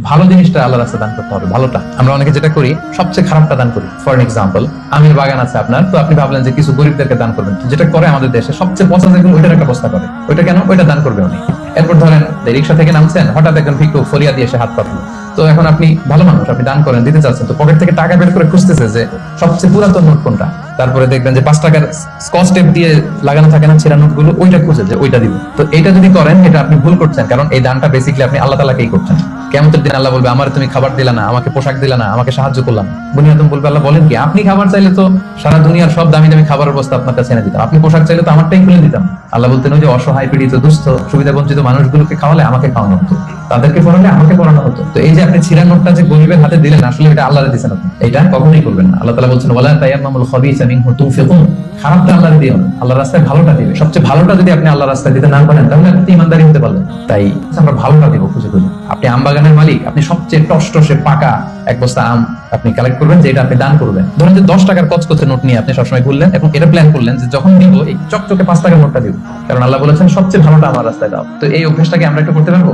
ভালো জিনিসটা আল্লাহ রাস্তায় দান করতে হবে, ভালোটা। আমরা অনেকে যেটা করি, সবচেয়ে খারাপটা দান করি। ফর এক্সাম্পল, আমের বাগান আছে আপনার, তো আপনি ভাবলেন যে কিছু গরিবদেরকে দান করবেন। যেটা করে আমাদের দেশে সবচেয়ে পচা যেগুলো, ওইটার একটা বস্তা করে। ওইটা কেন? ওইটা দান করবে উনি। এরপর ধরেন রিক্সা থেকে নামছেন, হঠাৎ একজন ভিক্ষুক ফরিয়া দিয়ে এসে হাত পাতলো। তো এখন আপনি ভালো মানুষ, আপনি দান করেন, দিতে চাচ্ছেন, তো পকেট থেকে টাকা বের করে খুঁজতেছে যে সবচেয়ে পুরাতন নোট কোনটা। তারপরে দেখবেন যে 5 টাকার স্কচ টেপ দিয়ে লাগানো থাকে না ছেঁড়া নোট গুলো, ওইটা খুঁজে যে ওইটা দিব। তো এটা যদি করেন, এটা আপনি ভুল করছেন, কারণ এই দানটা বেসিক্যালি আপনি আল্লাহ তাআলাকেই করছেন। কিয়ামতের দিন আল্লাহ বলবে, আমার তুমি খাবার দিলা না, আমাকে পোশাক দিলা না, আমাকে সাহায্য করলাম। বনি আদম বলবে, আল্লাহ বলেন কি, আপনি খাবার চাইলে তো সারা দুনিয়ার সব দামি দামি খাবারের বস্তা আপনার কাছে এনে দিতাম, আপনি পোশাক চাইলে তো আমারটাই খুলে দিতাম। আল্লাহ বলতেন, ওই যে অসহায় পীড়িত দুস্থ সুবিধা বঞ্চিত মানুষগুলোকে খাওয়ালে আমাকে খাওয়ানো হতো, তাদেরকে পড়ালে আমাকে পড়ানো হতো। তো এই যে আপনি ছিঁড়া নোটটা যে গরিবের হাতে দিলেন, আসলে এটা আল্লাহরে দিয়েছেন আপনি, এটা কখনোই করবেন না। আল্লাহ তাআলা বলছেন, ওয়ালা তায়াম্মামুল খাবিসা মিনহু তুনফিকুন, খারাপটা আল্লাহরে দিও না, আল্লাহর রাস্তায় ভালোটা দিবে। সবচেয়ে ভালোটা যদি আপনি আল্লাহর রাস্তায় দিতে না পারেন, তাহলে আপনি ইমানদারি হতে পারলেন। তাই আমরা ভালোটা দিব খুঁজে খুঁজে। আপনি আম বাগানের মালিক, আপনি সবচেয়ে টসটসে পাকা এক বস্তা আম আপনি কালেক্ট করবেন, যে এটা আপনি দান করবেন। ধরেন যে 10 টাকার কচকচে নোট নিয়ে আপনি সবসময় ঘুরলেন, এবং এটা প্ল্যান করলেন যে যখন দিব এই চকচকে 5 টাকার নোটটা দিব, কারণ আল্লাহ বলেছেন সবচেয়ে ভালোটা আমার রাস্তায় দাও। তো এই অভ্যাসটাকে আমরা একটু করতে পারবো।